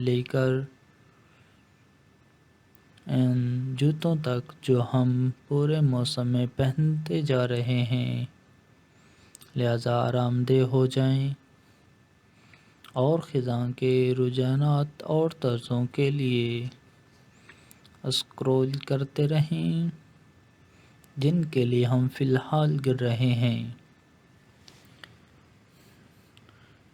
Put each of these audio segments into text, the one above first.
لے کر ان جوتوں تک جو ہم پورے موسم میں پہنتے جا رہے ہیں، لہذا آرام دہ ہو جائیں اور خزاں کے رجحانات اور طرزوں کے لیے اسکرول کرتے رہیں جن کے لیے ہم فی الحال گر رہے ہیں۔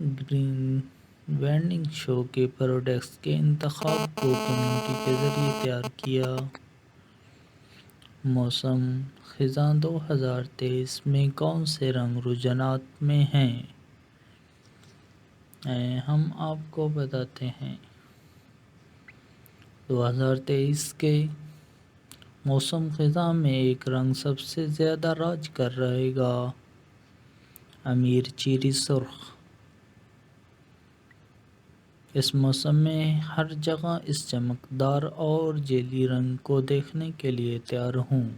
گرین وینڈنگ شو کے پروڈکٹس کے انتخاب کو کمیونٹی کے ذریعے تیار کیا۔ موسم خزاں 2023 میں کون سے رنگ رجحانات میں ہیں؟ ہم آپ کو بتاتے ہیں۔ 2023 کے موسم خزاں میں ایک رنگ سب سے زیادہ راج کر رہے گا، امیر چیری سرخ۔ اس موسم میں ہر جگہ اس چمکدار اور جیلی رنگ کو دیکھنے کے لیے تیار ہوں۔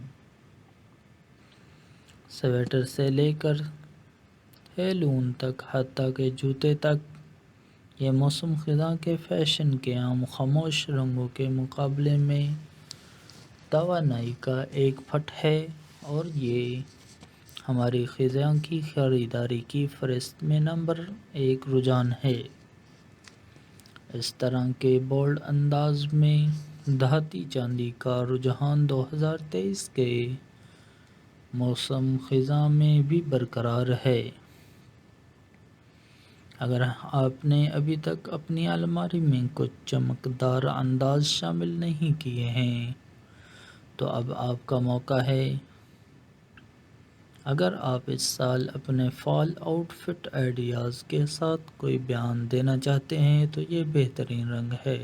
سویٹر سے لے کر ہیلون تک، حتیٰ کہ جوتے تک، یہ موسم خزاں کے فیشن کے عام خاموش رنگوں کے مقابلے میں توانائی کا ایک پٹ ہے، اور یہ ہماری خزاں کی خریداری کی فہرست میں نمبر 1 رجحان ہے۔ اس طرح کے بولڈ انداز میں دھاتی چاندی کا رجحان 2023 کے موسم خزاں میں بھی برقرار ہے۔ اگر آپ نے ابھی تک اپنی الماری میں کچھ چمکدار انداز شامل نہیں کیے ہیں تو اب آپ کا موقع ہے۔ اگر آپ اس سال اپنے فال آؤٹ فٹ آئیڈیاز کے ساتھ کوئی بیان دینا چاہتے ہیں تو یہ بہترین رنگ ہے۔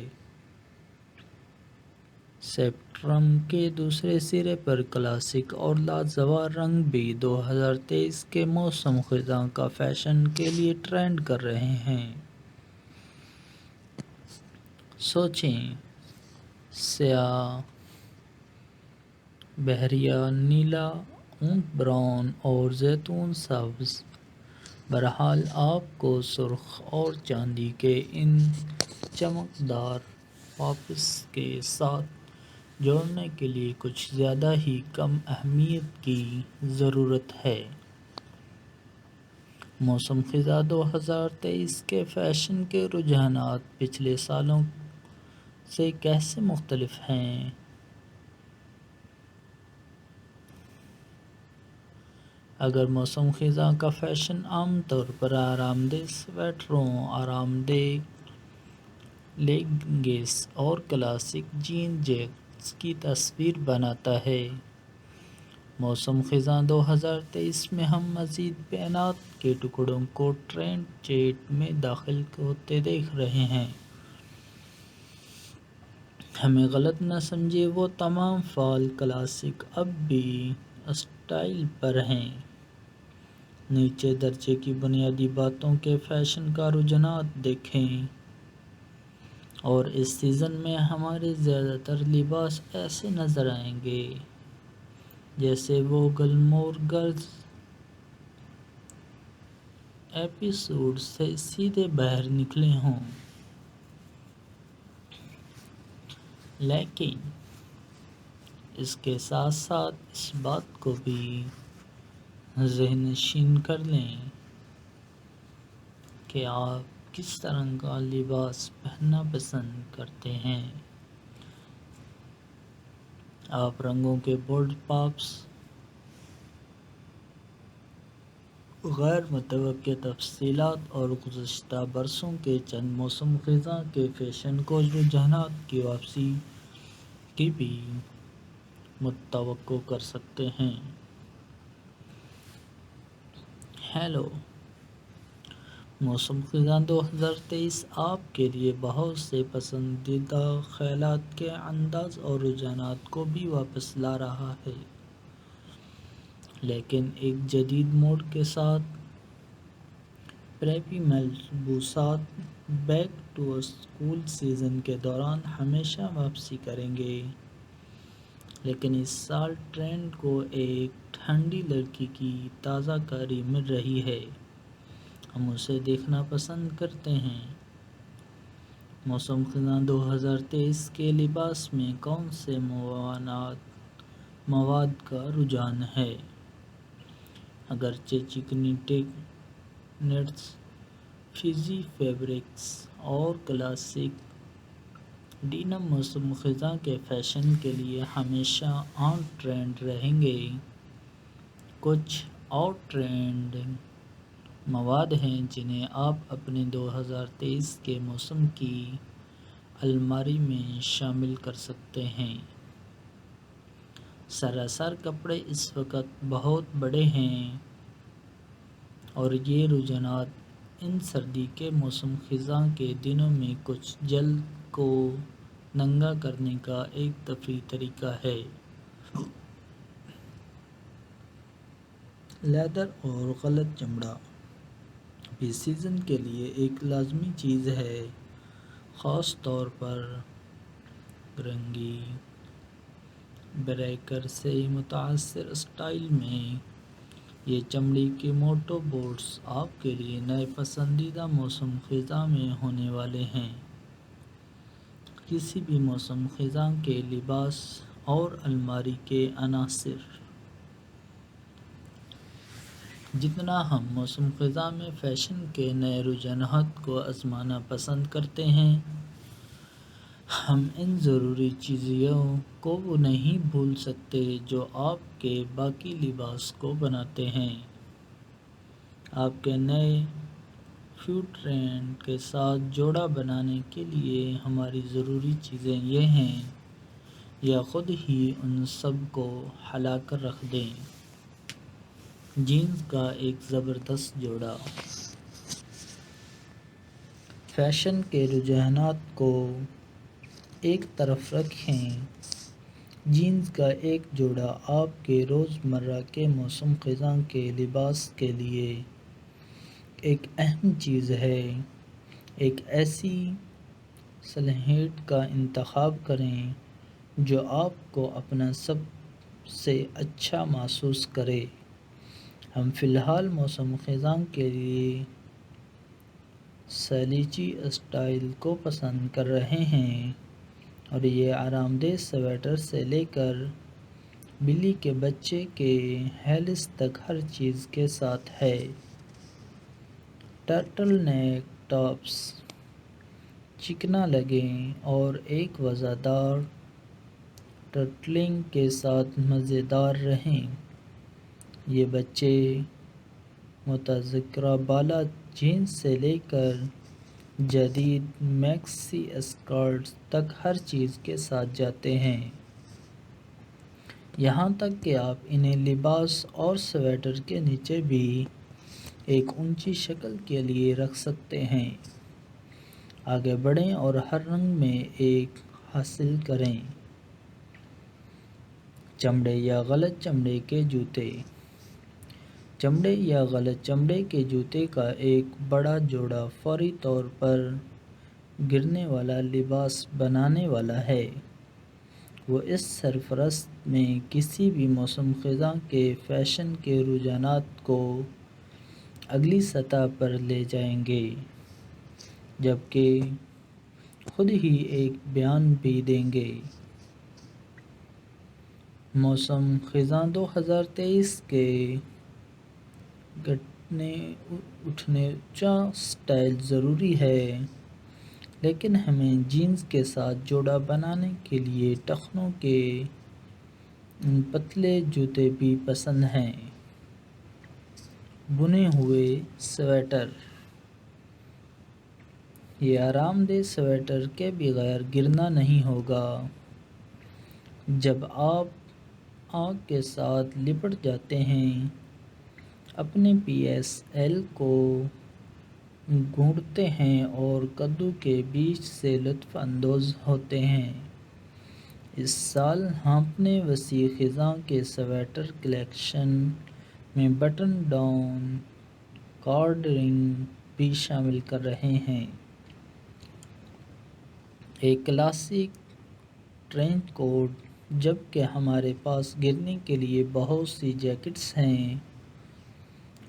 اسپیکٹرم کے دوسرے سرے پر کلاسک اور لاجواب رنگ بھی 2023 کے موسم خزاں کا فیشن کے لیے ٹرینڈ کر رہے ہیں۔ سوچیں، سیاہ، بحریہ نیلا، اونٹ براؤن اور زیتون سبز۔ بہرحال آپ کو سرخ اور چاندی کے ان چمکدار پاپس کے ساتھ جوڑنے کے لیے کچھ زیادہ ہی کم اہمیت کی ضرورت ہے۔ موسم خزاں 2023 کے فیشن کے رجحانات پچھلے سالوں سے کیسے مختلف ہیں؟ اگر موسم خزاں کا فیشن عام طور پر آرام دہ سویٹروں، آرام دہ لیگنگز اور کلاسک جین جیکٹس کی تصویر بناتا ہے، موسم خزاں 2023 میں ہم مزید بینات کے ٹکڑوں کو ٹرینڈ چیٹ میں داخل ہوتے دیکھ رہے ہیں۔ ہمیں غلط نہ سمجھیں، وہ تمام فال کلاسک اب بھی اسٹائل پر ہیں۔ نیچے درجے کی بنیادی باتوں کے فیشن کا رجحانات دیکھیں، اور اس سیزن میں ہمارے زیادہ تر لباس ایسے نظر آئیں گے جیسے وہ گلمور گرلز ایپیسوڈ سے سیدھے باہر نکلے ہوں۔ لیکن اس کے ساتھ ساتھ اس بات کو بھی ذہن نشین کر لیں کہ آپ کس طرح کا لباس پہننا پسند کرتے ہیں۔ آپ رنگوں کے بولڈ پاپس، غیر متوقع تفصیلات اور گزشتہ برسوں کے چند موسم خزاں کے فیشن کو رجحانات کی واپسی کی بھی متوقع کر سکتے ہیں۔ ہیلو، موسم خزاں 2023 آپ کے لیے بہت سے پسندیدہ خیالات کے انداز اور رجحانات کو بھی واپس لا رہا ہے، لیکن ایک جدید موڑ کے ساتھ۔ پریپی ملبوسات بیک ٹو اسکول سیزن کے دوران ہمیشہ واپسی کریں گے، لیکن اس سال ٹرینڈ کو ایک ٹھنڈی لڑکی کی تازہ کاری مل رہی ہے۔ ہم اسے دیکھنا پسند کرتے ہیں۔ موسم خزاں 2023 کے لباس میں کون سے مواد کا رجحان ہے؟ اگرچہ چکنی ٹیکنٹس، فیزی فیبرکس اور کلاسک ڈینم موسم خزاں کے فیشن کے لیے ہمیشہ آن ٹرینڈ رہیں گے، کچھ آؤٹ ٹرینڈنگ مواد ہیں جنہیں آپ اپنے 2023 کے موسم کی الماری میں شامل کر سکتے ہیں۔ سراسر کپڑے اس وقت بہت بڑے ہیں اور یہ رجحانات ان سردی کے موسم خزاں کے دنوں میں کچھ جلد کو ننگا کرنے کا ایک تفریحی طریقہ ہے۔ لیدر اور غلط چمڑا بھی سیزن کے لیے ایک لازمی چیز ہے، خاص طور پر رنگی بریکر سے متاثر اسٹائل میں۔ یہ چمڑے کے موٹو بوٹس آپ کے لیے نئے پسندیدہ موسم خزاں میں ہونے والے ہیں۔ کسی بھی موسم خزاں کے لباس اور الماری کے عناصر۔ جتنا ہم موسم خزاں میں فیشن کے نئے رجحانات کو آزمانا پسند کرتے ہیں، ہم ان ضروری چیزوں کو نہیں بھول سکتے جو آپ کے باقی لباس کو بناتے ہیں۔ آپ کے نئے فیوڈ ٹرینڈ کے ساتھ جوڑا بنانے کے لیے ہماری ضروری چیزیں یہ ہیں، یا خود ہی ان سب کو ہلا کر رکھ دیں۔ جینز کا ایک زبردست جوڑا۔ فیشن کے رجحانات کو ایک طرف رکھیں، جینز کا ایک جوڑا آپ کے روزمرہ کے موسم خزاں کے لباس کے لیے ایک اہم چیز ہے۔ ایک ایسی سلویٹ کا انتخاب کریں جو آپ کو اپنا سب سے اچھا محسوس کرے۔ ہم فی الحال موسم خزاں کے لیے سلیچی اسٹائل کو پسند کر رہے ہیں اور یہ آرام دہ سویٹر سے لے کر بلی کے بچے کے ہیلس تک ہر چیز کے ساتھ ہے۔ ٹرٹل نیک ٹاپس چکنا لگیں اور ایک وزردار ٹرٹلنگ کے ساتھ مزیدار رہیں۔ یہ بچے متذکرہ بالا جینز سے لے کر جدید میکسی اسکرٹس تک ہر چیز کے ساتھ جاتے ہیں، یہاں تک کہ آپ انہیں لباس اور سویٹر کے نیچے بھی ایک اونچی شکل کے لیے رکھ سکتے ہیں۔ آگے بڑھیں اور ہر رنگ میں ایک حاصل کریں۔ چمڑے یا غلط چمڑے کے جوتے۔ چمڑے یا غلط چمڑے کے جوتے کا ایک بڑا جوڑا فوری طور پر گرنے والا لباس بنانے والا ہے۔ وہ اس سرفرست میں کسی بھی موسم خزاں کے فیشن کے رجحانات کو اگلی سطح پر لے جائیں گے، جبکہ خود ہی ایک بیان بھی دیں گے۔ موسم خزاں 2023 کے گھٹنے اونچا اسٹائل ضروری ہے، لیکن ہمیں جینز کے ساتھ جوڑا بنانے کے لیے ٹخنوں کے پتلے جوتے بھی پسند ہیں۔ بنے ہوئے سویٹر۔ یہ آرام دہ سویٹر کے بغیر گرنا نہیں ہوگا۔ جب آپ آگ کے ساتھ لپٹ جاتے ہیں، اپنے پی ایس ایل کو گھونٹتے ہیں اور کدو کے بیج سے لطف اندوز ہوتے ہیں۔ اس سال ہم اپنے وسیع خزاں کے سویٹر کلیکشن میں بٹن ڈاؤن کارڈیگن بھی شامل کر رہے ہیں۔ ایک کلاسک ٹرینچ کوٹ۔ جبکہ ہمارے پاس گرنے کے لیے بہت سی جیکٹس ہیں،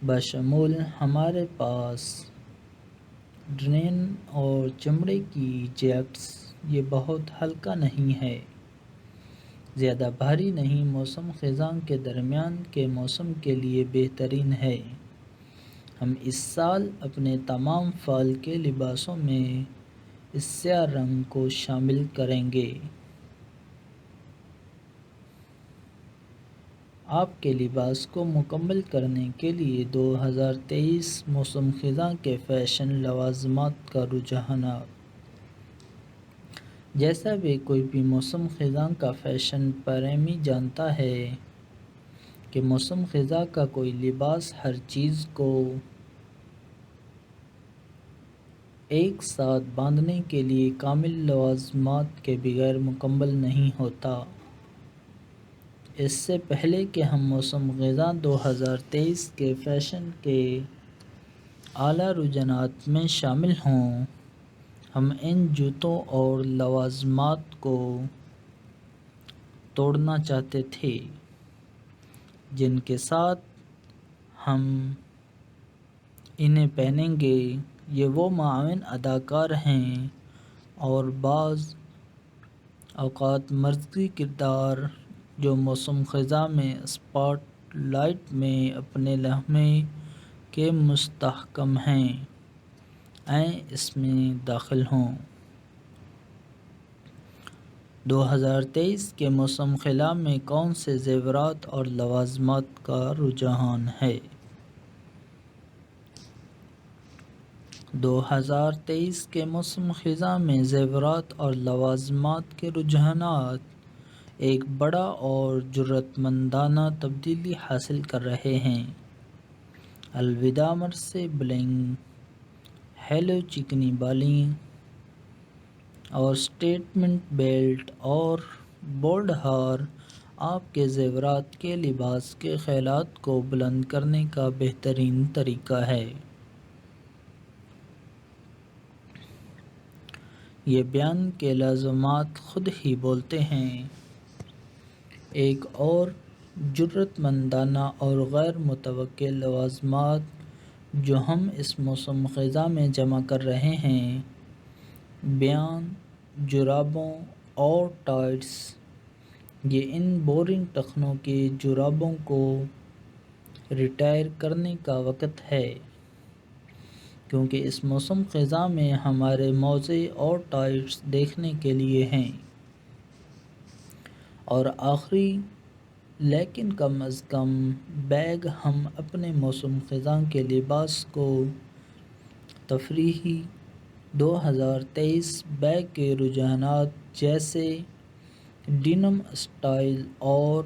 بشمول ہمارے پاس ڈرین اور چمڑے کی جیکٹس، یہ بہت ہلکا نہیں ہے، زیادہ بھاری نہیں، موسم خزاں کے درمیان کے موسم کے لیے بہترین ہے۔ ہم اس سال اپنے تمام فال کے لباسوں میں اس سیاہ رنگ کو شامل کریں گے۔ آپ کے لباس کو مکمل کرنے کے لیے 2023 موسم خزاں کے فیشن لوازمات کا رجحانات۔ جیسا بھی کوئی بھی موسم خزاں کا فیشن پریمی جانتا ہے کہ موسم خزاں کا کوئی لباس ہر چیز کو ایک ساتھ باندھنے کے لیے کامل لوازمات کے بغیر مکمل نہیں ہوتا۔ اس سے پہلے کہ ہم موسم خزاں 2023 کے فیشن کے اعلیٰ رجحانات میں شامل ہوں، ہم ان جوتوں اور لوازمات کو توڑنا چاہتے تھے جن کے ساتھ ہم انہیں پہنیں گے۔ یہ وہ معاون اداکار ہیں اور بعض اوقات مرکزی کردار جو موسم خزاں میں اسپاٹ لائٹ میں اپنے لمحے کے مستحکم ہیں، اس میں داخل ہوں۔ 2023 کے موسم خزاں میں کون سے زیورات اور لوازمات کا رجحان ہے؟ 2023 کے موسم خزاں میں زیورات اور لوازمات کے رجحانات ایک بڑا اور جرأت مندانہ تبدیلی حاصل کر رہے ہیں۔ الوداع مرسے بلنگ، ہیلو چکنی بالیں اور اسٹیٹمنٹ بیلٹ اور بولڈ ہار آپ کے زیورات کے لباس کے خیالات کو بلند کرنے کا بہترین طریقہ ہے۔ یہ بیان کے لازمات خود ہی بولتے ہیں۔ ایک اور جرأت مندانہ اور غیر متوقع لوازمات جو ہم اس موسم خزاں میں جمع کر رہے ہیں، بنیان، جرابوں اور ٹائٹس۔ یہ ان بورنگ ٹخنوں کی جرابوں کو ریٹائر کرنے کا وقت ہے، کیونکہ اس موسم خزاں میں ہمارے موزے اور ٹائٹس دیکھنے کے لیے ہیں۔ اور آخری لیکن کم از کم بیگ، ہم اپنے موسم خزاں کے لباس کو تفریحی 2023 بیگ کے رجحانات جیسے ڈینم اسٹائل اور